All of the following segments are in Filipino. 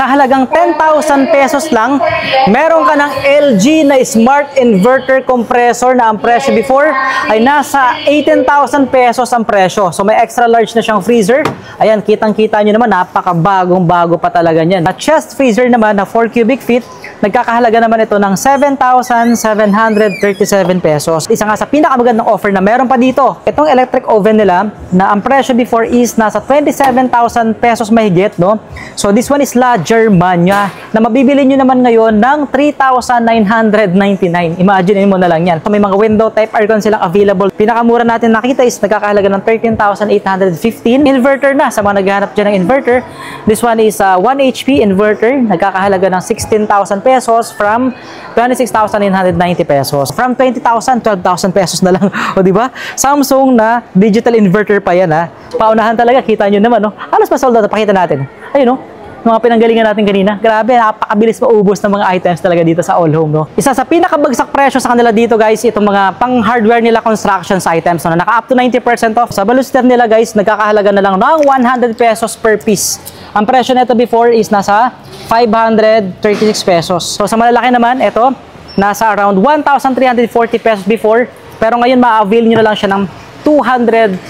Sa halagang 10,000 pesos lang, meron ka ng LG na Smart Inverter Compressor na ang presyo before ay nasa 18,000 pesos ang presyo. So may extra large na siyang freezer. Ayan, kitang-kita nyo naman, napakabagong-bago pa talaga niyan. At chest freezer naman na 4 cubic feet, nagkakahalaga naman ito ng 7,737 pesos. Isa nga sa pinakamagandang offer na meron pa dito. Itong electric oven nila na ang presyo before is nasa 27,000 pesos mahigit, no? So this one is La Germania na mabibili nyo naman ngayon ng 3,999. Imagine mo na lang yan. So may mga window type aircon silang available. Pinakamura natin nakita is nagkakahalaga ng 13,815. Inverter na sa mga naghahanap dyan ng inverter. This one is 1 HP inverter. Nagkakahalaga ng 16,000 pesos from 26,990 pesos. From 20,000, 12,000 pesos na lang. O diba? Samsung na digital inverter pa yan, ha. Paunahan talaga, kita nyo naman, no? Alas pa sold out, pakita natin. Ayun, no? Mga pinanggalingan natin kanina. Grabe, napakabilis maubos ng mga items talaga dito sa All Home, no? Isa sa pinakabagsak presyo sa kanila dito, guys, itong mga pang-hardware nila constructions items, no? Naka up to 90% off. Sa baluster nila, guys, nagkakahalaga na lang ng 100 pesos per piece. Ang presyo nito before is nasa 536 pesos. So sa malalaki naman, ito, nasa around 1,340 pesos before. Pero ngayon, ma-avail nyo na lang siya ng 260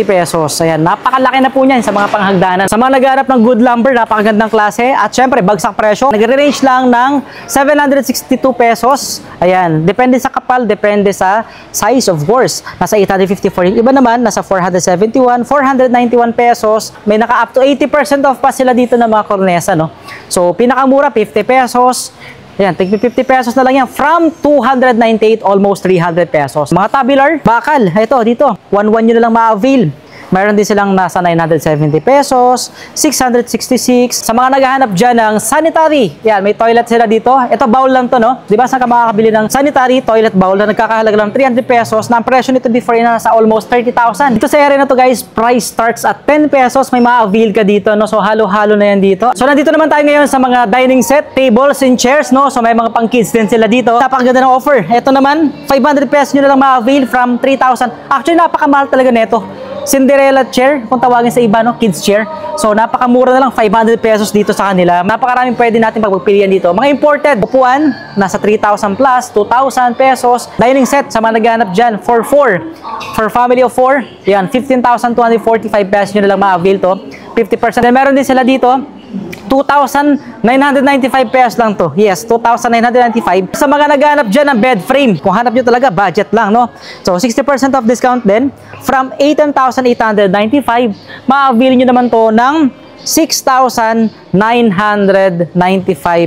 pesos. Ayan, napakalaki na po niyan sa mga panghagdanan. Sa mga naghahanap ng good lumber, napakagandang klase. At syempre, bagsak presyo. Nagre-range lang ng 762 pesos. Ayan, depende sa kapal, depende sa size, of course. Nasa 854. Yung iba naman, nasa 471, 491 pesos. May naka up to 80% off pa sila dito ng mga kornesa, no? So, pinakamura, 50 pesos. Ayan, tig 50 pesos na lang yan. From 298, almost 300 pesos. Mga tabular, bakal. Ito, dito. 1-1 nyo na lang ma-avail. Mayroon din silang nasa 970 pesos, 666. Sa mga naghahanap dyan ng sanitary, yan, may toilet sila dito. Ito, bowl lang to, no? Di ba saan ka makakabili ng sanitary toilet bowl na nagkakahalaga lang 300 pesos na ang presyo nito before na nasa almost 30,000. Dito sa area na to, guys, price starts at 10 pesos. May ma-avail ka dito, no? So, halo-halo na yan dito. So, nandito naman tayo ngayon sa mga dining set, tables and chairs, no? So, may mga pang-kids din sila dito. Napakaganda ng offer. Ito naman, 500 pesos nyo na lang ma-avail from 3,000. Actually, napakamahal talaga nito. Cinderella chair, kung tawagin sa iba, no? Kids chair. So, napakamura na lang, 500 pesos dito sa kanila. Napakaraming pwede natin pagpipilian dito. Mga imported, upuan, nasa 3,000 plus, 2,000 pesos. Dining set, sa mga naghanap dyan, for 4. For family of 4, yan, 15,245 pesos nyo na lang ma-avail to. 50%. Then, meron din sila dito, 2,995 pesos lang to. Yes, 2,995. Sa mga naghanap dyan ng bed frame, kung hanap nyo talaga, budget lang, no? So, 60% of discount din. From 18,895, ma-avail nyo naman to ng 6,995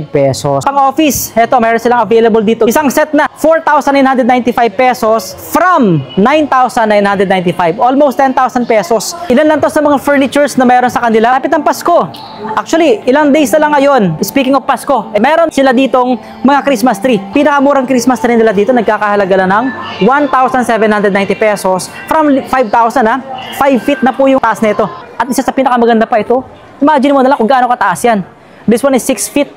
pesos. Pang office, eto, meron silang available dito. Isang set na, 4,995 pesos from 9,995. Almost 10,000 pesos. Ilan lang to sa mga furnitures na meron sa kanila. Kapit ang Pasko. Actually, ilang days na lang ngayon. Speaking of Pasko, meron sila ditong mga Christmas tree. Pinakamurang Christmas tree nila dito, nagkakahalaga lang ng 1,790 pesos from 5,000, ha? 5 feet na po yung taas nito. At isa sa pinakamaganda pa ito, imagine mo na lang kung gaano kataas yan. This one is 6 feet,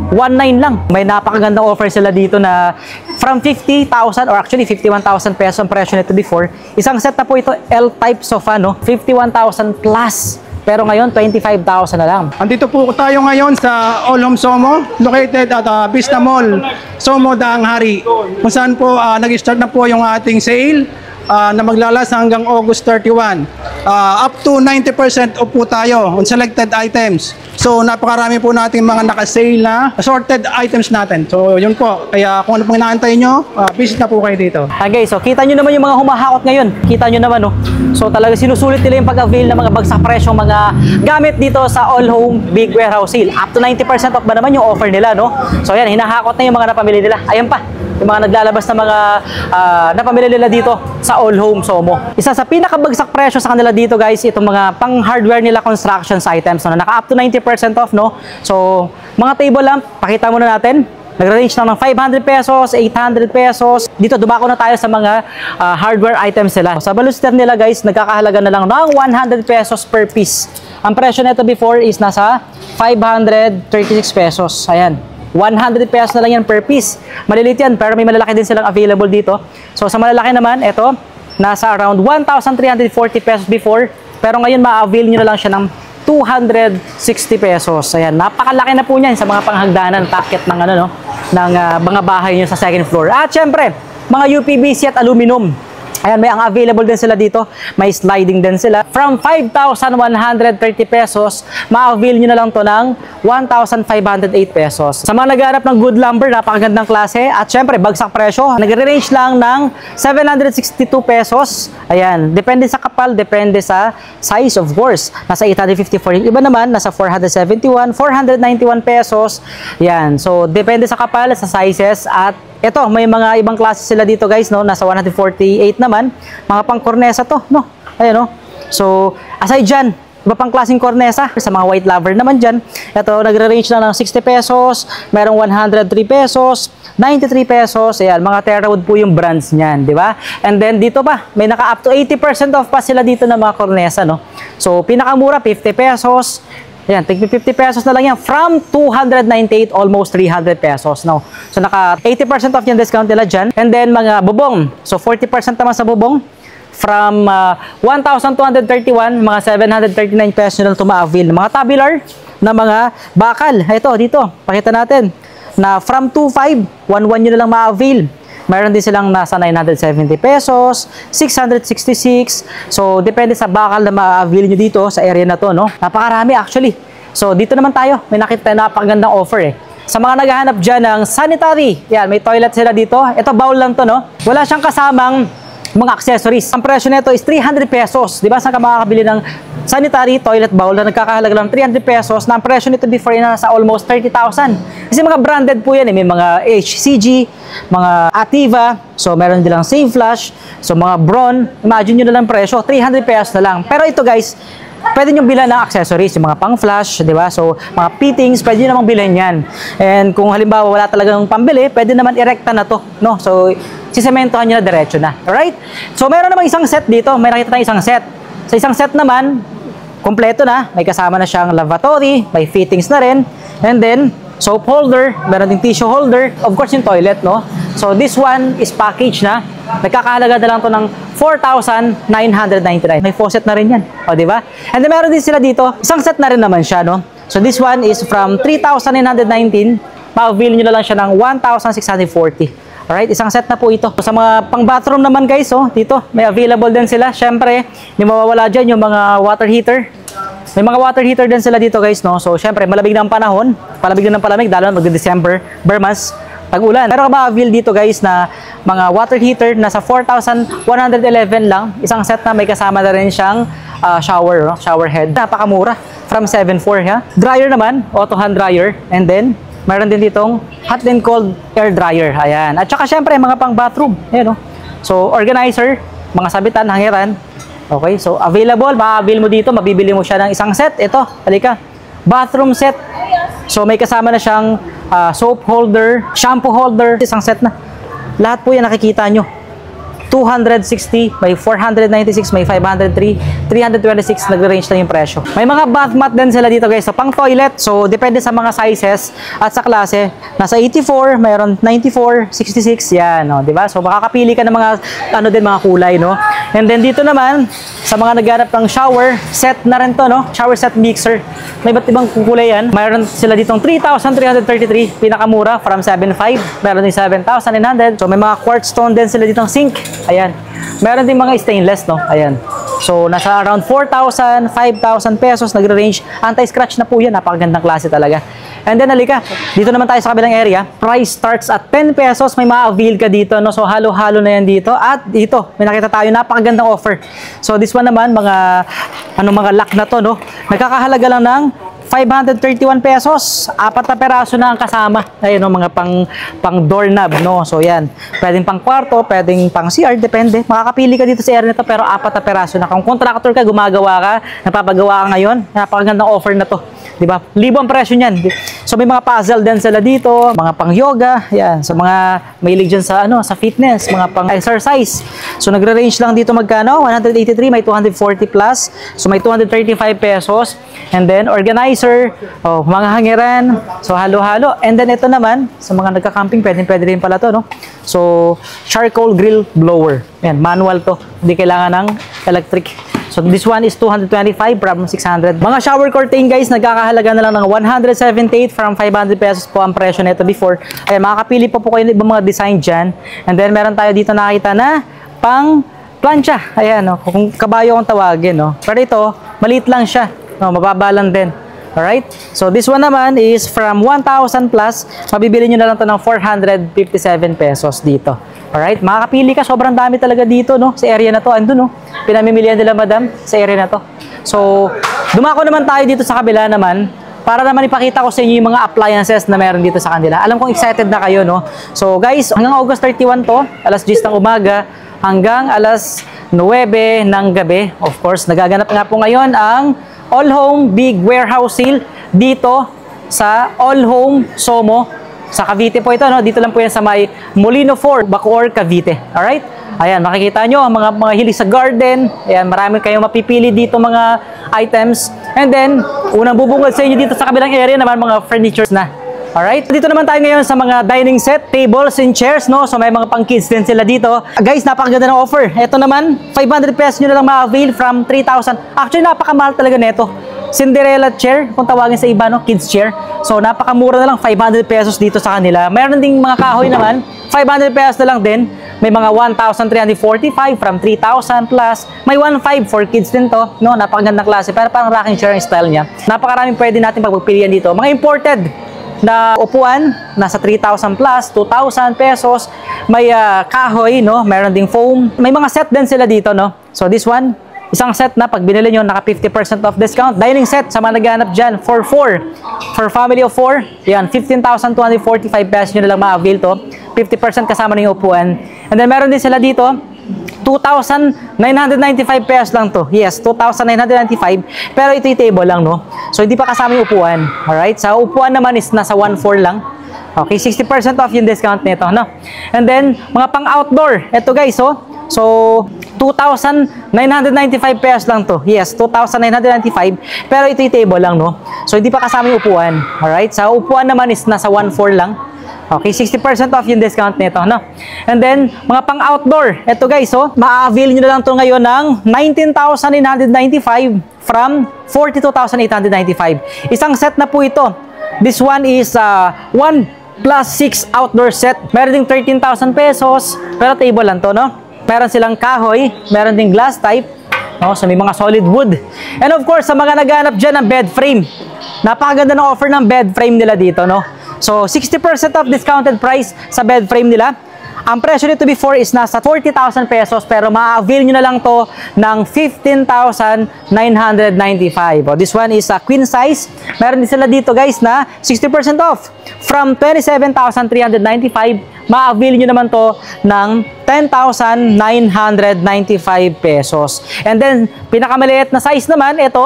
1,900 lang. May napakagandang offer sila dito na from 50,000 or actually 51,000 pesos ang presyo nito before. Isang set na po ito, L-type sofa, no? 51,000 plus. Pero ngayon, 25,000 na lang. Andito po tayo ngayon sa All Home Somo, located at Vista Mall, Somo, Daang Hari. Kung saan po nag-start na po yung ating sale na maglalas hanggang August 31. Up to 90% off po tayo on selected items. So, napakarami po natin mga naka-sale na assorted items natin. So, yun po. Kaya kung ano pong inaantay nyo, visit na po kayo dito. Okay, so kita nyo naman yung mga humahakot ngayon. Kita nyo naman, no? So, talaga sinusulit nila yung pag-avail ng mga bagsak presyo, mga gamit dito sa All Home Big Warehouse Sale. Up to 90% off ba naman yung offer nila, no? So, yan, hinahakot na yung mga napamili nila. Ayan pa, yung mga naglalabas na mga napamili nila dito sa All Home Somo. Isa sa pinakabagsak presyo sa kanila dito, guys, itong mga pang-hardware nila constructions items, no? Naka up to 90% off, no? So, mga table lamp, pakita muna natin. Nag-range lang ng 500 pesos, 800 pesos. Dito, dumako na tayo sa mga hardware items nila. Sa baluster nila, guys, nagkakahalaga na lang ng 100 pesos per piece. Ang presyo nito before is nasa 536 pesos. Ayan. 100 pesos na lang yan per piece. Malilit yan, pero may malalaki din silang available dito. So, sa malalaki naman, ito, nasa around 1,340 pesos before. Pero ngayon, ma-avail nyo na lang siya ng 260 pesos. Ayan, napakalaki na po niyan sa mga panghagdanan, packet ng ano no, ng mga bahay niyo sa second floor. At syempre, mga UPVC at aluminum. Ayan, may ang available din sila dito. May sliding din sila. From 5,130 pesos, ma-avail nyo na lang to ng 1,508 pesos. Sa mga naghahanap ng good lumber, napakagandang klase. At syempre, bagsak presyo. Nagre-range lang ng 762 pesos. Ayan, depende sa kapal, depende sa size of course. Nasa 854. Yung iba naman, nasa 471, 491 pesos. Ayan, so depende sa kapal, sa sizes at ito, may mga ibang klase sila dito guys, no? Nasa 148 naman. Mga pang kornesa to, no? Ayan, no? So, aside dyan, iba pang klaseng kornesa. Sa mga white lover naman dyan, ito, nagre-range na ng 60 pesos, merong 103 pesos, 93 pesos. Ayan, mga Terrawood po yung brands niyan, di ba? And then, dito pa, may naka up to 80% off pa sila dito ng mga kornesa, no? So, pinakamura, 50 pesos. Ayan, tig 50 pesos na lang yan from 298, almost 300 pesos. No? So, naka 80% off yung discount nila dyan. And then, mga bubong. So, 40% naman sa bubong. From 1,231, mga 739 pesos nyo lang tumavil. Mga tabular na mga bakal. Ito, dito. Pakita natin. Na from 2,5, 1,1 nyo na lang ma-avail. Mayroon din silang nasa 970 pesos, 666. So, depende sa bakal na ma-avail nyo dito sa area na to, no? Napakarami actually. So, dito naman tayo. May nakita tayo napakagandang offer eh. Sa mga naghahanap dyan ng sanitary, yan, may toilet sila dito. Ito, bowl lang to, no? Wala siyang kasamang mga accessories. Ang presyo nito is 300 pesos. Di ba? Saan ka makakabili ng sanitary toilet bowl na nagkakahalaga lang 300 pesos na ang presyo nito before na sa almost 30,000. Kasi mga branded po yan eh. May mga HCG, mga Ativa, so meron din lang Save Flash, so mga Braun. Imagine nyo na lang presyo, 300 pesos na lang. Pero ito guys, pwede nyo bilan ng accessories, yung mga pang flash, di ba? So, mga fittings, pwede nyo namang bilhin yan. And kung halimbawa wala talagang pambili, pwede naman erekta na to, no? So, sisementohan nyo na diretso na. Alright? So, meron namang isang set dito. May nakita tayong isang set. Sa isang set naman, kompleto na. May kasama na siyang lavatory, may fittings na rin. And then, soap holder, meron ding tissue holder. Of course, yung toilet, no? So, this one is package na. Nagkakahalaga na lang to ng 4,999. May faucet na rin yan. O, di ba? And then, meron din sila dito. Isang set na rin naman siya, no? So, this one is from 3,919. Ma-avail nyo na lang siya ng 1,640. Alright, isang set na po ito. Sa mga pang-bathroom naman guys, oh, dito, may available din sila. Syempre, hindi mawawala dyan yung mga water heater. May mga water heater din sila dito guys, no? So, syempre, malamig na ang panahon. Palamig na ng palamig, lalo na mag-December, Burmas, tag-ulan. Pero ma-avail dito guys na mga water heater, nasa 4,111 lang. Isang set na may kasama na rin siyang shower, no? Shower head. Napakamura. From 7,400, ha? Dryer naman, auto hand dryer. And then, mayroon din ditong hot and cold air dryer. Ayan. At saka syempre, mga pang bathroom. Ayan, no? So, organizer, mga sabitan, hangiran. Okay, so available. Ma-avail mo dito. Mabibili mo siya ng isang set. Ito, halika. Bathroom set. So, may kasama na siyang soap holder, shampoo holder. Isang set na. Lahat po yan nakikita nyo. 260, may 496, may 503, 326, nag-range na yung presyo. May mga bath mat din sila dito guys, so pang toilet. So, depende sa mga sizes at sa klase. Nasa 84, mayroon 94, 66, yan, no, di ba? So, makakapili ka ng mga, ano din, mga kulay, no? And then, dito naman, sa mga naghanap ng shower, set na rin to, no? Shower set mixer. May iba't ibang kulay yan. Mayroon sila ditong 3,333, pinakamura, from 7,500. Mayroon din 7,900. So, may mga quartz stone din sila ditong sink. Ayan. Meron din mga stainless, no? Ayan. So, nasa around 4,000, 5,000 pesos nagre-range. Anti-scratch na po yan. Napakagandang klase talaga. And then, halika. Dito naman tayo sa kabilang area. Price starts at 10 pesos. May ma-avail ka dito, no? So, halo-halo na yan dito. At dito, may nakita tayo. Napakagandang offer. So, this one naman, mga lock na to, no? Nagkakahalaga lang ng 531 pesos, 4 na peraso na ang kasama. Ayun, no, mga pang doorknob, no? So, yan. Pwedeng pang kwarto, pwedeng pang CR, depende. Makakapili ka dito sa area nito, pero 4 na peraso na. Kung contractor ka, gumagawa ka, napapagawa ka ngayon, napakagandang offer na to. Diba? Libo ang presyo niyan. So, may mga puzzle din sila dito, mga pang yoga, yan. So, mga mahilig dyan sa, sa fitness, mga pang exercise. So, nagre-range lang dito magkano? 183, may 240 plus. So, may 235 pesos. And then, organizer, mga hangiran. So, halo-halo. And then, ito naman, sa mga nagka-camping, pwede rin pala to, no? So, charcoal grill blower. Yan, manual to. Hindi kailangan ng electric. So this one is 225 from 600. Mga shower curtain guys, nagkakahalaga na lang ng 178 from 500 pesos po ang presyo nito before. Ayan, makakapili po kayo ng ibang mga design dyan. And then meron tayo dito nakita na pang plancha. Ayan, no? Kung kabayo ang tawagin. No? Pero ito, maliit lang siya. No? Mababa lang din. Alright? So this one naman is from 1,000 plus. Mabibili nyo na lang ito ng 457 pesos dito. Alright, makakapili ka, sobrang dami talaga dito, no? Sa area na to, andun, no? Pinamimilihan nila, madam, sa area na to. So, dumako naman tayo dito sa kabila naman, para naman ipakita ko sa inyo yung mga appliances na meron dito sa kanila. Alam kong excited na kayo, no? So, guys, hanggang August 31 to, alas 10 ng umaga, hanggang alas 9 ng gabi. Of course, nagaganap nga po ngayon ang All Home Big Warehouse Sale dito sa All Home Somo. Sa Cavite po ito, no? Dito lang po yan sa may Molino 4, Bacoor, Cavite. Alright? Ayan, makikita nyo, mga hilig sa garden. Ayan, marami kayong mapipili dito mga items. And then, unang bubungad sa inyo dito sa kabilang area naman, mga furnitures na. Alright? Dito naman tayo ngayon sa mga dining set, tables and chairs, no? So, may mga pang-kids din sila dito. Guys, napakaganda ng offer. Ito naman, 500 pesos nyo na lang ma-avail from 3,000. Actually, napakamahal talaga nito. Cinderella chair, kung tawagin sa iba, no? Kids chair. So, napakamura na lang, 500 pesos dito sa kanila. Meron ding mga kahoy naman, 500 pesos na lang din. May mga 1,345 from 3,000 plus. May 1,500 for kids din to, no? Napakagandang klase, pero parang rocking chair ang style niya. Napakaraming pwede natin pagpipilian dito. Mga imported na upuan, nasa 3,000 plus, 2,000 pesos. May kahoy, no? Meron ding foam. May mga set din sila dito, no? So, this one, isang set na pag binili nyo, naka 50% off discount. Dining set sa mga naghahanap dyan for 4. For family of 4, yan, 15,245 pesos nyo na lang ma-avail to. 50% kasama ng upuan. And then meron din sila dito, 2,995 pesos lang to. Yes, 2,995. Pero ito yung table lang, no? So, hindi pa kasama yung upuan. Alright? Sa upuan naman is nasa 1,400 lang. Okay, 60% off yung discount nito, no? And then, mga pang-outdoor. Ito guys, oh. So, 2,995 pesos lang to. Yes, 2,995. Pero ito yung table lang, no? So, hindi pa kasama yung upuan. Alright? Sa upuan naman is nasa 1,400 lang. Okay, 60% off yung discount nito, no? And then, mga pang-outdoor. Ito guys, oh. Ma-avail nyo na lang to ngayon ng 19,995 from 42,895. Isang set na po ito. This one is 1 plus 6 outdoor set. Meron ding 13,000 pesos. Pero table lang to, no? Meron silang kahoy, meron ding glass type, no? So may mga solid wood. And of course, sa mga naghahanap dyan ng bed frame, napakaganda ng offer ng bed frame nila dito, no? So 60% off discounted price sa bed frame nila. Ang presyo nito before is nasa 40,000 pesos, pero ma-avail nyo na lang to ng 15,995. Oh, this one is a queen size. Meron din sila dito guys na 60% off. From 27,395, ma-avail nyo naman to ng 10,995 pesos. And then, pinakamaliit na size naman, ito,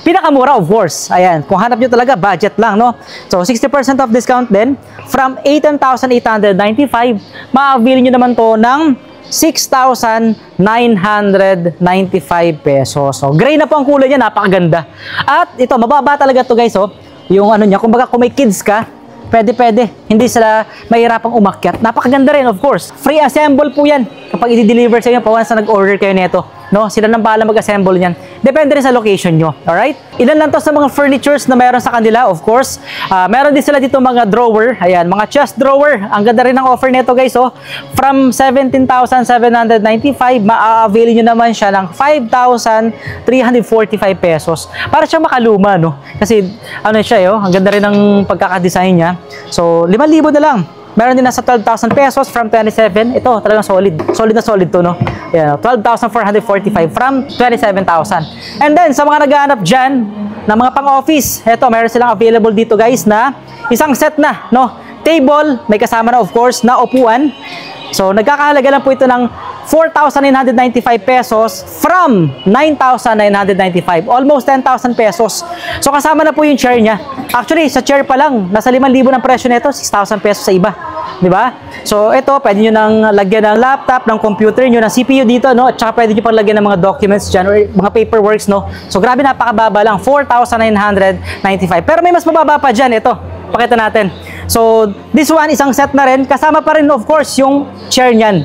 pinakamura of course. Ayan, kung hanap nyo talaga, budget lang, no? So, 60% off discount din. From 18,895, ma-avail nyo naman to ng 6,995 pesos. So, gray na po ang kulay niya, napakaganda. At ito, mababa talaga to guys, oh. Yung ano niya, kumbaga kung may kids ka, pwede. Hindi sila mahirapang umakyat. Napakaganda rin, of course. Free assemble po yan kapag i-deliver sa inyo pa once na nag-order kayo nito. No? Sila nang bahala mag-assemble niyan. Depende rin sa location nyo. Alright? Ilan lang to sa mga furnitures na meron sa kanila, of course. Meron din sila dito mga drawer. Ayan, mga chest drawer. Ang ganda rin ng offer nito guys. Oh. From 17,795, ma-avail nyo naman siya ng 5,345 pesos. Para siyang makaluma, no? Kasi, ano siya, ang ganda rin ng pagkakadesign niya. So, 5,000 na lang. Meron din nasa 12,000 pesos from 27. Ito, talagang solid. Solid na solid to, no? Yan, 12,445 from 27,000. And then, sa mga naghahanap dyan na mga pang-office, ito, meron silang available dito, guys, na isang set na, no? Table, may kasama na, of course, na upuan. So, nagkakahalaga lang po ito ng 4,995 pesos from 9,995. Almost 10,000 pesos. So, kasama na po yung chair niya. Actually, sa chair pa lang, nasa 5,000 ng presyo nito, 6,000 pesos sa iba. Diba? So, ito, pwede nyo nang lagyan ng laptop, ng computer nyo, ng CPU dito, no? At saka pwede nyo pang lagyan ng mga documents dyan, or mga paperworks, no? So, grabe, napakababa lang. 4,995. Pero may mas mababa pa dyan. Ito, pakita natin. So, this one, isang set na rin. Kasama pa rin, of course, yung chair nyan.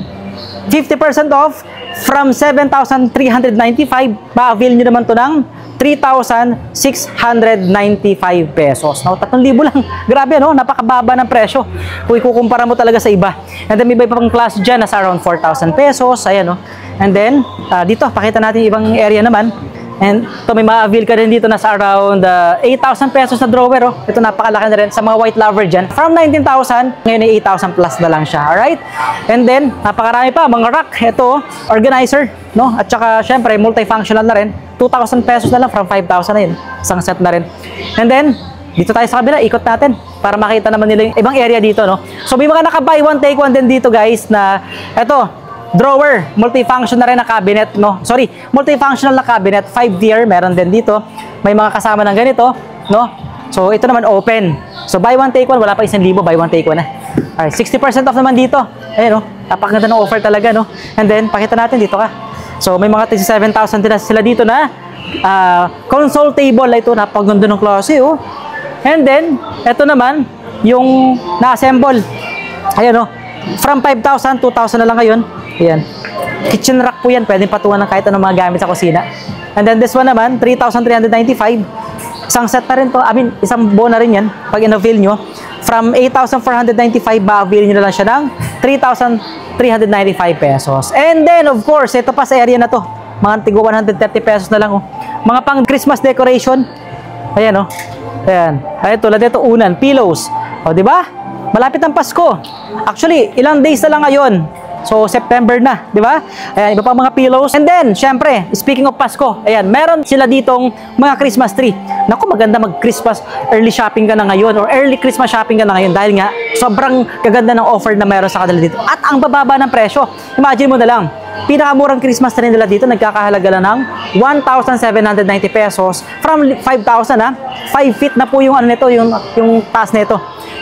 50% off from 7,395, ma-avail nyo naman to ng 3,695 pesos. No, 3,000 lang. Grabe, no? Napakababa ng presyo. Kung ikukumpara mo talaga sa iba. And then, may iba pang class dyan, nasa around 4,000 pesos. Ayan, no? And then, dito, pakita natin ibang area naman. And ito, may ma-avail ka rin dito na sa around 8,000 pesos na drawer. Oh. Ito, napakalaki na rin sa mga white lover dyan. From 19,000, ngayon ay 8,000 plus na lang siya. Alright? And then, napakarami pa, mga rack. Ito, organizer. No? At saka, syempre, multifunctional na rin. 2,000 pesos na lang from 5,000 na yun. Isang set na rin. And then, dito tayo sa kabila, ikot natin para makita naman nila yung ibang area dito, no? So, may mga naka-buy one, take one din dito, guys, na ito, drawer, multifunction na rin na cabinet, no? Sorry, multifunctional na cabinet, 5-tier, meron din dito. May mga kasama ng ganito, no? So, ito naman open. So, buy one, take one, wala pa 1,000, buy one, take one na. Alright, 60% off naman dito. Ayan, no? Napakaganda ng offer talaga, no? And then, pakita natin dito ka. So, may mga 7,000 din sila dito na console table. Ito, napaganda ng klase, oh. And then, ito naman, yung na-assemble. Ayan, oh. From 5,000, 2,000 na lang ngayon. Ayan. Kitchen rack po yan. Pwedeng patungan ng kahit anong mga gamit sa kusina. And then, this one naman, 3,395. Isang set na rin to. I mean, isang buo na rin yan. Pag in-avail nyo. From 8,495, ba-avail nyo na lang siya ng 3,395 pesos. And then, of course, ito pa sa area na to. Mga tigo 130 pesos na lang, oh. Mga pang Christmas decoration. Ayan, oh. Ayan. Ayan, tulad ito, unan, pillows. O, di ba? Malapit ang Pasko. Actually, ilang days na lang ngayon. So, September na, di ba? Ayan, iba pang mga pillows. And then, syempre, speaking of Pasko, ayan, meron sila ditong mga Christmas tree. Naku, maganda mag-Christmas early shopping ka na ngayon or early Christmas shopping ka na ngayon dahil nga, sobrang gaganda ng offer na meron sa kanila dito. At ang bababa ng presyo. Imagine mo na lang, pinakamurang Christmas tree nila dito, nagkakahalaga lang ng 1,790 pesos from 5,000, ha? 5 feet na po yung ano nito, yung taas nito.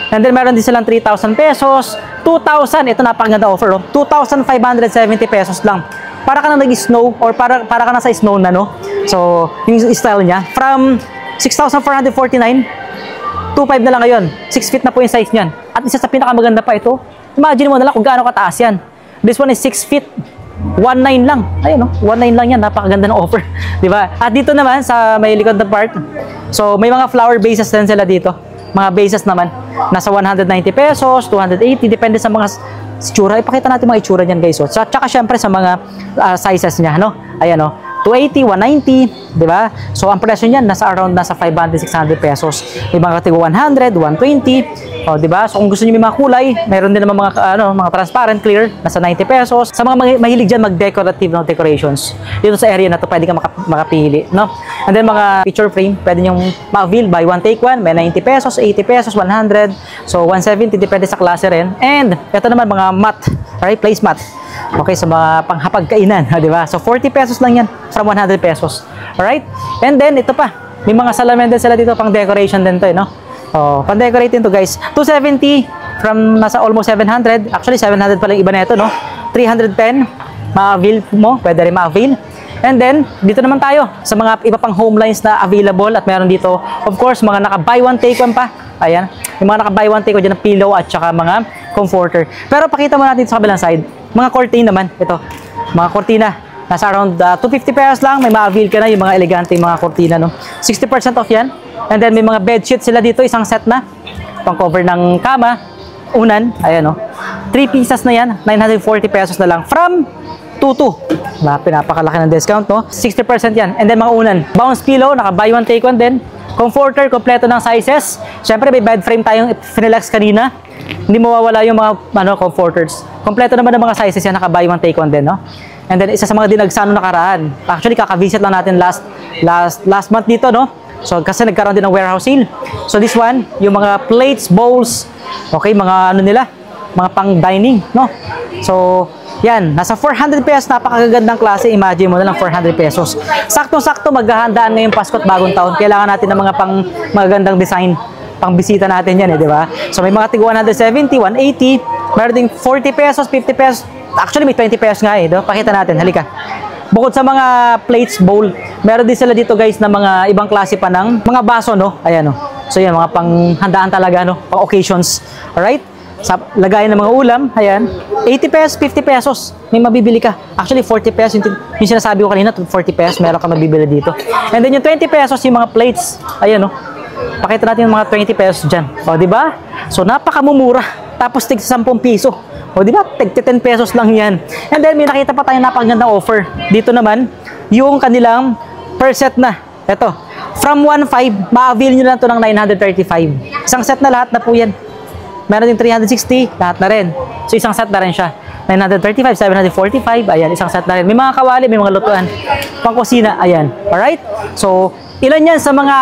And then, meron din silang 3,000 pesos, 2,000, ito napakaganda offer, oh. 2,570 pesos lang. Para ka na nag-snow or para ka na sa snow na, no? So, yung style niya, from 6,449, 2,500 na lang ngayon. 6 feet na po yung size niyan. At isa sa pinakamaganda pa ito, imagine mo na lang kung gaano kataas yan. This one is 6 feet. 1,900 lang. Ayun, no? 1,900 lang yan. Napakaganda ng offer. Diba? At dito naman, sa may likod na part, so, may mga flower bases din sila dito. Mga bases naman, nasa 190 pesos, 280, depende sa mga itsura. Ipakita natin mga itsura niyan, guys. So, tsaka syempre sa mga sizes niya, no? Ayan, no? 280, 190, di ba? So, ang presyo niyan, nasa 500, 600 pesos. May mga katigo 100, 120, o, di ba? So, kung gusto niyo may mga kulay, meron din naman mga transparent, clear, nasa 90 pesos. Sa mga mahilig dyan, mag-decorative, no, decorations. Dito sa area na to, pwede ka makapili, no? And then, mga picture frame, pwede nyo ma-avail, buy one, take one, may 90 pesos, 80 pesos, 100, so 170, depende sa klase rin. And, ito naman, mga mat, right? Placemat. Okay, sa mga panghapagkainan, di ba? So, 40 pesos lang yan from 100 pesos. Alright? And then, ito pa. May mga salamin din sila dito, pang decoration din to, no? Oh, pang-decorate din to, guys. 270 from nasa almost 700. Actually, 700 pa lang iba na ito, no? 310. Ma-avail mo. Pwede rin ma-avail. And then, dito naman tayo sa mga iba pang home lines na available at meron dito, of course, mga naka-buy one, take one pa. Ayan. Yung mga naka-buy one, take one dyan ng pillow at saka mga comforter. Pero pakita mo natin sa kabilang side. Mga cortina naman. Ito. Mga cortina. Nasa around 250 pesos lang. May ma-avail ka na yung mga elegante mga cortina, no? 60% off yan. And then, may mga bedsheet sila dito. Isang set na. Pang cover ng kama. Unan. Ayan, no? 3 pieces na yan. 940 pesos na lang. From 2,200. Pinapakalaki ng discount, no? 60% yan. And then, mga unan. Bounce pillow. Naka-buy one, take one din. Comforter. Kompleto ng sizes. Siyempre, may bed frame tayong finilex kanina. Hindi mawawala yung mga comforters. Kompleto naman ng mga sizes yan. Naka-buy one, take one din, no? And then, isa sa mga dinagsan nakaraan. Actually, kaka-visit lang natin last month dito, no? So, kasi nagkaroon din ng warehouse sale. So, this one, yung mga plates, bowls, okay, mga ano nila, mga pang-dining, no? So, yan, nasa 400 pesos, napakagandang klase. Imagine mo na lang 400 pesos. Saktong-sakto, maghahandaan ngayong Pasko at Bagong Taon. Kailangan natin ng mga magagandang design. Pang-bisita natin yan, di ba? So, may mga tig 170, 180, meron ding 40 pesos, 50 pesos. Actually, may 20 pesos nga eh. Pakita natin, halika. Bukod sa mga plates, bowl, meron din sila dito, guys, na mga ibang klase pa ng mga baso, no? Ayan, no? So, yan, mga panghandaan talaga, no? Pang occasions. Alright? sa lagayan ng mga ulam, ayan, 80 pesos, 50 pesos, may mabibili ka. Actually, 40 pesos, yung sinasabi ko kanina, 40 pesos, meron ka mabibili dito. And then yung 20 pesos, yung mga plates, ayan, oh. Pakita natin yung mga 20 pesos dyan. O, di ba? So, napakamumura. Tapos, tig 10 piso. O, di ba? Tig 10 pesos lang yan. And then, may nakita pa tayong napakagandang offer. Dito naman, yung kanilang per set na. Ito, from 1.5, ma-avail nyo na ito ng 935. Isang set na lahat na po yan. Meron din 360, lahat na rin. So, isang set na rin siya. 935, 745, ayan, isang set na rin. May mga kawali, may mga lutuan. Pangkusina, ayan. Alright? So, ilan yan sa mga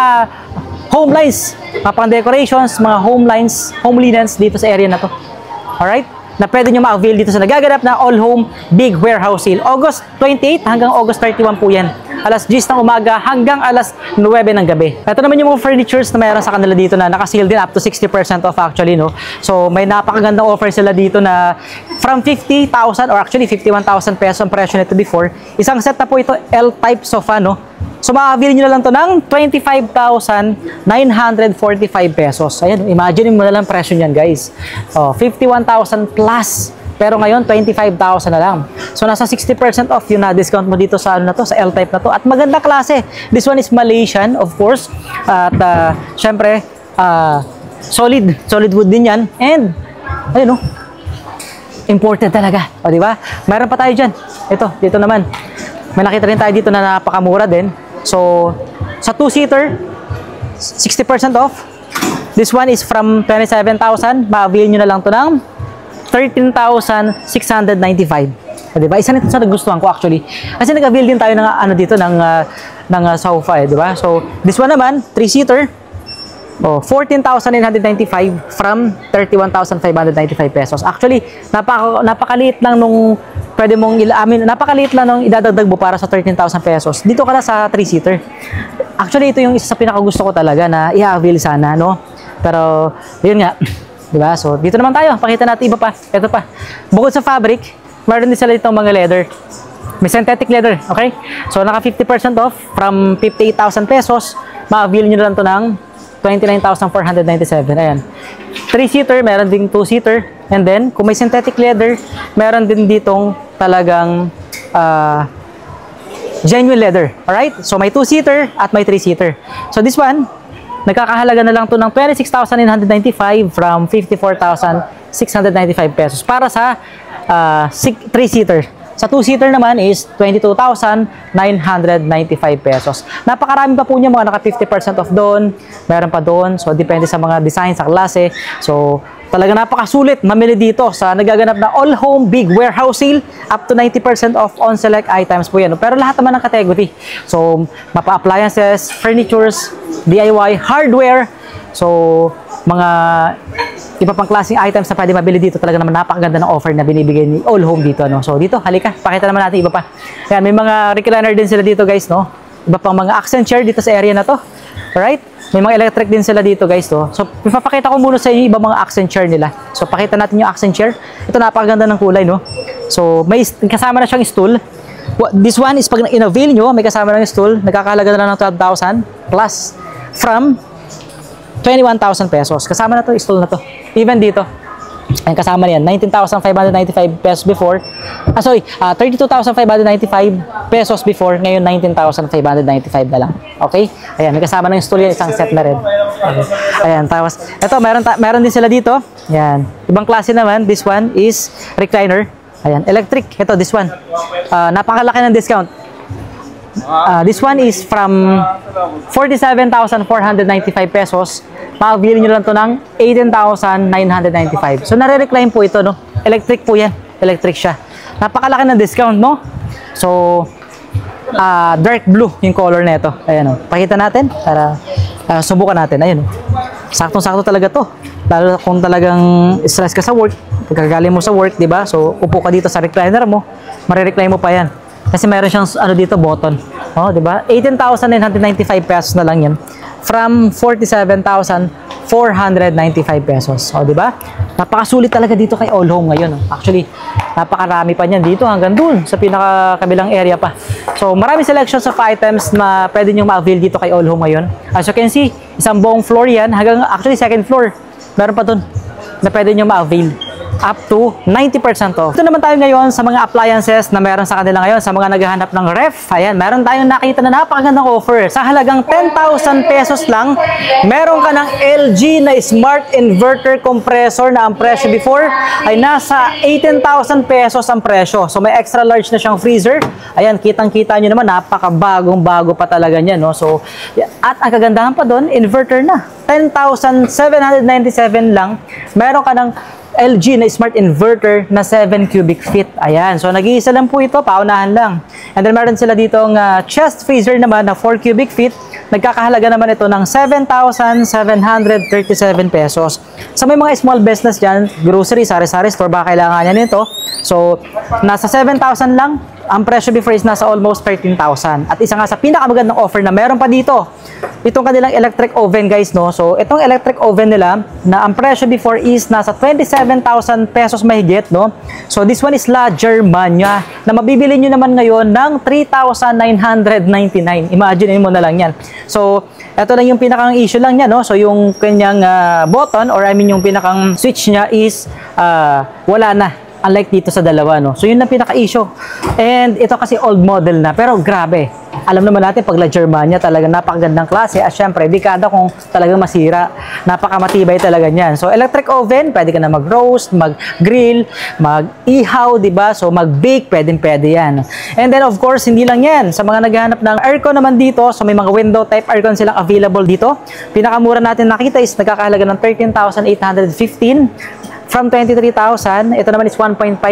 home lines, mga pang decorations, mga home lines, home linens dito sa area na to. Alright? Na pwede nyo ma-avail dito sa nagaganap na All Home Big Warehouse Sale. August 28 hanggang August 31 po yan. Alas 10 ng umaga hanggang alas 9 ng gabi. Ito naman yung mga furnitures na mayroon sa kanila dito na naka-sale din up to 60% off actually, no? So, may napakagandang offer sila dito na from 50,000 or actually 51,000 pesos ang presyo nito before. Isang set na po ito, L-type sofa, no? So, ma-avail nyo na lang to ng 25,945 pesos. Ayan, imagine mo na lang presyo niyan, guys. Oh, 51,000 plus. Pero ngayon, 25,000 na lang. So, nasa 60% off yung na-discount mo dito sa, ano na to, sa L-type na to. At maganda klase. This one is Malaysian, of course. At, syempre, solid wood din yan. And, ayun, no? Imported talaga. O, di ba? Mayroon pa tayo dyan. Ito, dito naman. May nakita rin tayo dito na napakamura din. So, sa 2-seater, 60% off. This one is from 27,000. Ma-avail nyo na lang to ng 13,695. Diba? Isa nito sa nagustuhan ko actually. Kasi nag-avail din tayo ng ano dito ng sofa, di ba? So, this one naman, 3-seater. Oh, 14,995 from 31,595 pesos. Actually, napakaliit lang nung pwede mong napakaliit lang nung idadagdag mo para sa 13,000 pesos. Dito ka na sa 3-seater. Actually, ito yung isa sa pinakagusto ko talaga na i-avail sana, no? Pero, yun nga. Diba? So, dito naman tayo. Pakita natin iba pa. Ito pa. Bukod sa fabric, meron din sila ditong mga leather. May synthetic leather. Okay? So, naka 50% off from 58,000 pesos. Ma-avail nyo na lang ito ng 29,497. Ayan. 3-seater, meron din 2-seater. And then, kung may synthetic leather, meron din ditong talagang genuine leather. Alright? So, may 2-seater at may 3-seater. So, this one, nagkakahalaga na lang to ng 26,995 from 54,695 pesos para sa 3-seater. Sa 2-seater naman is 22,995 pesos. Napakarami pa po niya, mga naka 50% off doon. Meron pa doon. So, depende sa mga design, sa klase. So, talaga napakasulit mamili dito sa nagaganap na All Home Big Warehouse Sale. Up to 90% off on select items po yan. Pero lahat naman ng category. So, mapa-appliances, furnitures, DIY, hardware. So, mga iba pang klaseng items na pwede mabili dito. Talaga naman napakaganda ng offer na binibigay ni All Home dito, no? So, dito, halika. Pakita naman natin iba pa. Ayan, may mga recliner din sila dito, guys, no? Iba pang mga accent chair dito sa area na to. Alright? May mga electric din sila dito, guys, to. So, ipapakita ko muna sa inyo iba mga accent chair nila. So, pakita natin yung accent chair. Ito, napakaganda ng kulay, no? So, may kasama na siyang stool. This one is pag in-avail nyo, may kasama ng stool. Nagkakahalaga na lang ng 12,000 plus from 21,000 pesos. Kasama na to, stool na to. Even dito. Ayan, kasama na yan. 19,595 pesos before. 32,595 pesos before. Ngayon, 19,595 na lang. Okay? Ayan, may kasama ng stool yan. Isang set na rin. Okay. Ayan, tapos, ito, meron din sila dito. Ayan. Ibang klase naman. This one is recliner. Ayan, electric. Ito, this one. Napakalaki ng discount. This one is from 47,495 pesos. Ma-avail nyo lang to ng 18,995. So, nare-recline po ito, no? Electric po yan. Electric siya. Napakalaki ng discount, no? So, dark blue yung color na ito. Ayan, no? Pakita natin para subukan natin. Ayan, no? Saktong-sakto talaga to. Lalo kung talagang stress ka sa work, pagkagaling mo sa work, di ba? So, upo ka dito sa recliner mo, mare-recline mo pa yan. Kasi meron siyang ano dito, button. Oh, di ba? 18,995 pesos na lang yan. From 47,495 pesos. Oh, di ba? Napakasulit talaga dito kay All Home ngayon. Oh. Actually, napakarami pa niyan dito hanggang dun sa pinakakabilang area pa. So, marami selections of items na pwede nyo ma-avail dito kay All Home ngayon. As you can see, isang buong floor yan hanggang actually second floor. Meron pa dun. na pwede nyo ma-avail up to 90% off. Ito naman tayo ngayon sa mga appliances na meron sa kanila ngayon, sa mga naghahanap ng ref. Ayan, meron tayong nakita na napakagandang offer. Sa halagang 10,000 pesos lang, meron ka ng LG na smart inverter compressor na ang presyo before ay nasa 18,000 pesos ang presyo. So may extra large na siyang freezer. Ayan, kitang-kita nyo naman, napakabagong-bago pa talaga niya, no? So, at ang kagandahan pa doon, inverter na. 10,797 lang, meron ka ng LG na smart inverter na 7 cubic feet. Ayan. So, nag-iisa lang po ito. Paunahan lang. And then, meron sila ditong chest freezer naman na 4 cubic feet. Nagkakahalaga naman ito ng 7,737 pesos. Sa may mga small business dyan, grocery, sari-sari store, baka kailangan niya nito. So, nasa 7,000 lang. Ang presyo before is nasa almost 13,000. At isa nga sa pinakamagandang offer na meron pa dito, itong kanilang electric oven, guys, no? So, itong electric oven nila, na ang presyo before is nasa 27,000 pesos mahigit, no? So, this one is La Germania, na mabibili nyo naman ngayon ng 3,999. Imagine mo na lang yan. So, ito lang yung pinakang issue lang niya, no? So, yung kanyang button, or I mean, yung pinakang switch niya is wala na. Unlike dito sa dalawa, no? So, yun ang pinaka-issue. And ito kasi old model na. Pero grabe. Alam naman natin, pag La Germania, talagang napakagandang klase. At syempre, dekada kung talagang masira. Napakamatibay talaga niyan. So, electric oven, pwede ka na mag-roast, mag-grill, mag-ihaw, diba? So, mag-bake, pwede yan. And then, of course, hindi lang yan. Sa mga naghahanap ng aircon naman dito, so may mga window type aircon silang available dito. Pinakamura natin nakita is nagkakahalaga ng 13,815. From 23,000, ito naman is 1.5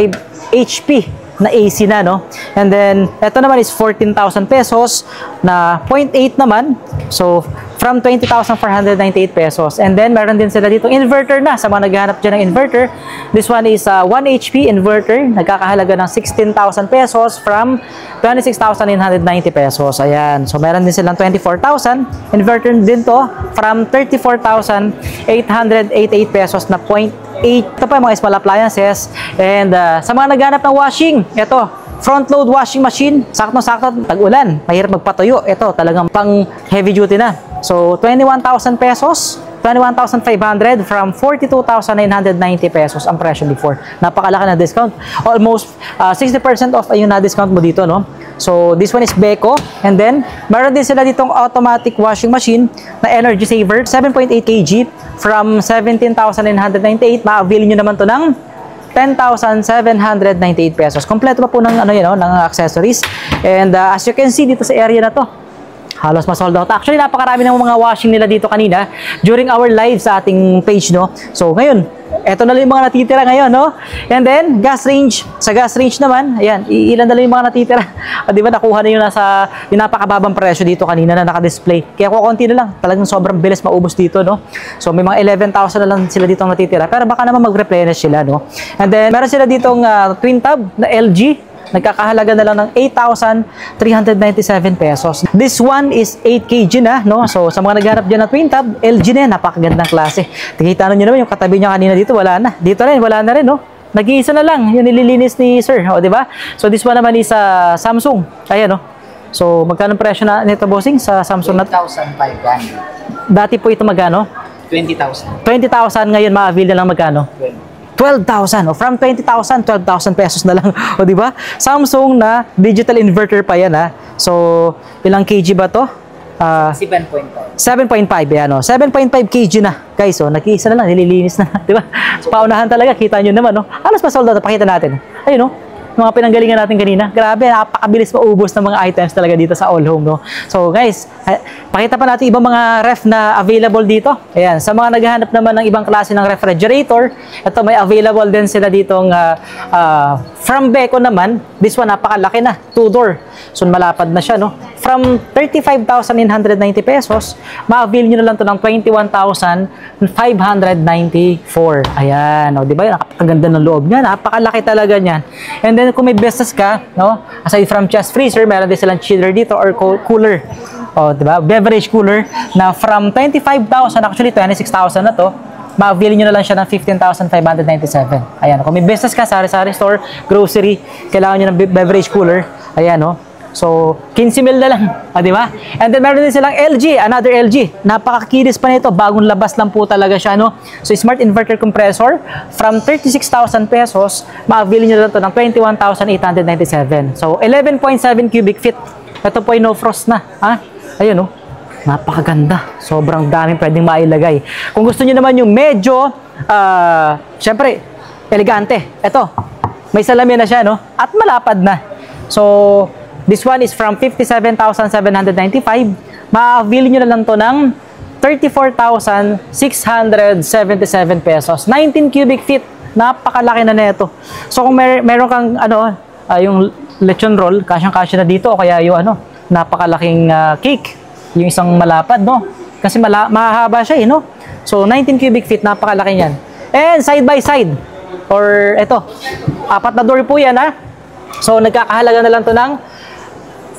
HP na AC na, no? And then, ito naman is 14,000 pesos na 0.8 naman. So, from 20,498 pesos. And then, meron din sila dito inverter na sa mga naghahanap dyan ng inverter. This one is 1 HP inverter. Nagkakahalaga ng 16,000 pesos from 26,990 pesos. Ayan. So, meron din silang 24,000. Inverter din to from 34,888 pesos na 0.8. Ito pa yung mga small appliances. And sa mga naghanap ng washing, ito, front load washing machine, sakto-sakto, tag-ulan, mahirap magpatuyo. Ito, talagang pang heavy duty na. So, 21,000 pesos, 21,500 from 42,990 pesos ang presyo before. Napakalaki na discount. Almost 60% off ay yung na-discount mo dito, no? So, this one is Beko. And then, meron din sila ditong automatic washing machine na energy saver, 7.8 kg from 17,998. Ma-avail nyo naman to ng 10,798 pesos. Kompleto pa po ng, ano, yun, no, ng accessories. And as you can see dito sa area na to, halos ma-sold out. Actually, napakarami ng mga washing nila dito kanina during our live sa ating page, no? So, ngayon, eto na lang yung mga natitira ngayon, no? And then, gas range. Sa gas range naman, ayan, ilan na lang yung mga natitira. Di ba, nakuha na yung nasa, yung napakababang presyo dito kanina na naka-display. Kaya kukunti na lang. Talagang sobrang bilis maubos dito, no? So, may mga 11,000 na lang sila dito natitira. Pero baka naman mag-replenish sila, no? And then, meron sila ditong twin tub na LG. Nagkakahalaga na lang ng 8,397 pesos. This one is 8 kg na, no? So, sa mga nagharap dyan na twin tub, LG na yan, napakagandang klase. Tingita nyo naman, yung katabi niya kanina dito, wala na. Dito rin, wala na rin, no? Nag-iisa na lang, yung nililinis ni Sir, o, di ba? So, this one naman is Samsung. Ayan, no? So, magkano presyo na nito, bossing, sa Samsung na? 20,500. Dati po ito magkano? 20,000. 20,000 ngayon, ma-avail na lang magkano? 12,000 o from 20,000, 12,000 pesos na lang. O di ba? Samsung na digital inverter pa yan, ha. So, ilang kg ba to? 7.5. 7.5 yan, o. 7.5 kg na. Guys, o, nag-iisa na lang, nililinis na. Di ba? So, paunahan talaga, kita nyo naman, no? Halos pa sold out, pakita natin. Ayun, no? Mga pinanggalingan natin kanina. Grabe, napakabilis maubos ng mga items talaga dito sa All Home, no? So, guys, pakita pa natin ibang mga ref na available dito. Ayan, sa mga naghahanap naman ng ibang klase ng refrigerator, ito may available din sila ditong from Beko naman. This one, napakalaki na, 2-door. So, malapad na siya, no? From 35,990 pesos, ma-avail nyo na lang to ng 21,594. Ayan, no? Di ba? Napakaganda ng loob niya. Napakalaki talaga niyan. And then, kung may business ka, no? Aside from chest freezer, meron din silang chiller dito or cooler. O, di ba? Beverage cooler na from 25,000, actually 26,000 na to, ma-avail nyo na lang siya ng 15,597. Ayan, kung may business ka, sari-sari store, grocery, kailangan nyo ng beverage cooler. Ayan, no? So, 15 mil na lang. Di ba? And then, meron din silang LG, another LG. Napakakinis pa nito. Bagong labas lang po talaga siya, no? So, smart inverter compressor, from 36,000 pesos, ma-avail nyo lang ito ng 21,897. So, 11.7 cubic feet. Ito po ay no frost na. Ha? Ayun, no? Napakaganda. Sobrang daming pwedeng mailagay. Kung gusto nyo naman yung medyo, syempre, elegante. Ito, may salamin na siya, no? At malapad na. So, this one is from 57,795. Ma-avail nyo na lang to ng 34,677 pesos. 19 cubic feet. Napakalaki na nito. So, kung meron kang, yung lechon roll, kasyang-kasya na dito, o kaya yung, napakalaking cake. Yung isang malapad, no? Kasi mahaba siya, no? So, 19 cubic feet, napakalaki niyan. And side by side, or ito, 4 na door po yan, ha? So, nagkakahalaga na lang to ng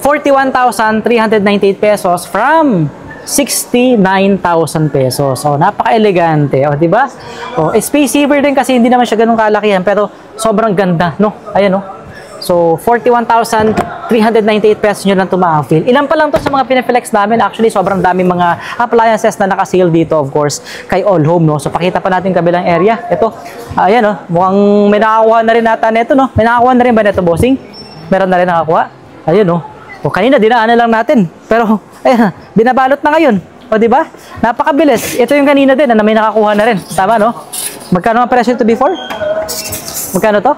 41,398 pesos from 69,000 pesos. So, napaka-elegante. O, diba? O, space saver din kasi hindi naman siya ganun kalakihan, pero sobrang ganda, no? Ayan, no? So, 41,398 pesos nyo lang ito ma-avail. Ilan pa lang to sa mga pinaflex namin. Actually, sobrang daming mga appliances na naka-sale dito, of course, kay All Home, no? So, pakita pa natin kabilang area. Ito, ayan, no? Mukhang may nakakuha na rin nata nito, no? May nakakuha na rin ba nito, bossing? Meron na rin nakakuha. Ayun, no? O, kanina, dinaanan lang natin. Pero, ayan, binabalot na ngayon. O, diba? Napakabilis. Ito yung kanina din, na may nakakuha na rin. Tama, no? Magkano ang presyo ito before? Magkano to?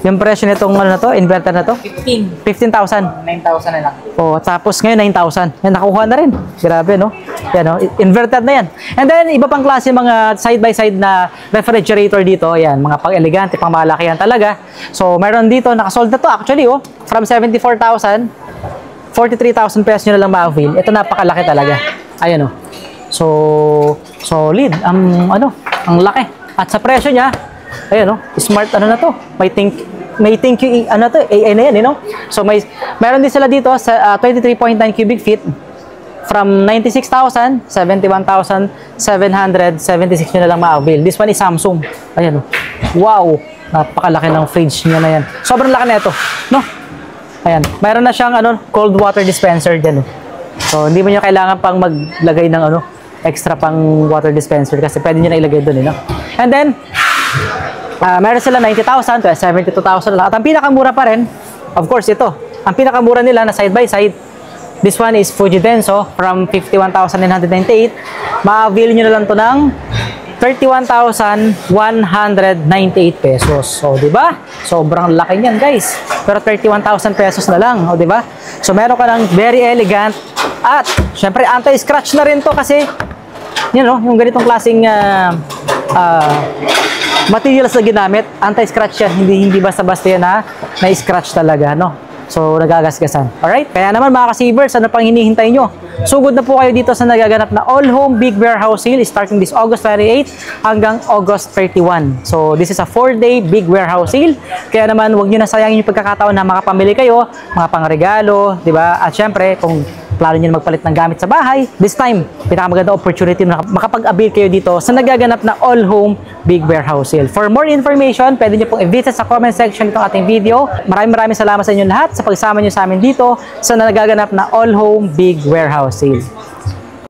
Yung presyo nitong inverter na to? 15,000. 9,000 na lang. O, tapos ngayon 9,000. Yan, nakuha na rin. Grabe, no? Yan, no? Inverted na yan. And then, iba pang klase mga side-by-side na refrigerator dito. Yan, mga pang-elegante, pang-malakihan talaga. So, meron dito, nakasold na to actually, oh. From 74,000, 43,000 pesos nyo na lang ma-avail. Ito napakalaki talaga. Ayan, oh. So, solid. Ang laki. At sa presyo niya, ayan, no? Smart na to. May thank you, AI na yan, you know? So, meron din sila dito sa 23.9 cubic feet from 96,000, 71,776 nyo na lang ma-avail. This one is Samsung. Ayan, no? Wow! Napakalaki ng fridge niya na yan. Sobrang laki na ito, no? Ayan. Meron na siyang, cold water dispenser dyan, no? So, hindi mo nyo kailangan pang maglagay ng, extra pang water dispenser kasi pwede nyo na ilagay doon, no? And then, meron sila 90,000 to 72,000 lang. At ang pinakamura pa rin, of course, ito. Ang pinakamura nila na side by side, this one is Fuji Denso from 51,998. Ma-avail nyo na lang to ng 31,198 pesos. So, di ba? Sobrang laki niyan, guys. Pero 31,000 pesos na lang, o di ba? So, meron ka ng very elegant at syempre anti-scratch na rin to kasi yung ganitong klaseng materials na ginamit, anti-scratch yan. Hindi basta-basta yan na-scratch talaga, no? So, nagagasgasan. Alright? Kaya naman mga ka-savers, ano pang hinihintay nyo? Sugod na po kayo dito sa nagaganap na All Home Big Warehouse Sale starting this August 28 hanggang August 31. So, this is a 4-day Big Warehouse Sale. Kaya naman, huwag nyo na sayangin yung pagkakataon na makapamili kayo, mga pangregalo, di ba? At syempre, kung plano nyo na magpalit ng gamit sa bahay, this time, pinakamaganda opportunity na makapag-avail kayo dito sa nagaganap na All Home Big Warehouse Sale. For more information, pwede nyo pong i-visit sa comment section itong ating video. Maraming salamat sa inyo lahat sa pagsama nyo sa amin dito sa nagaganap na All Home Big Warehouse Sale.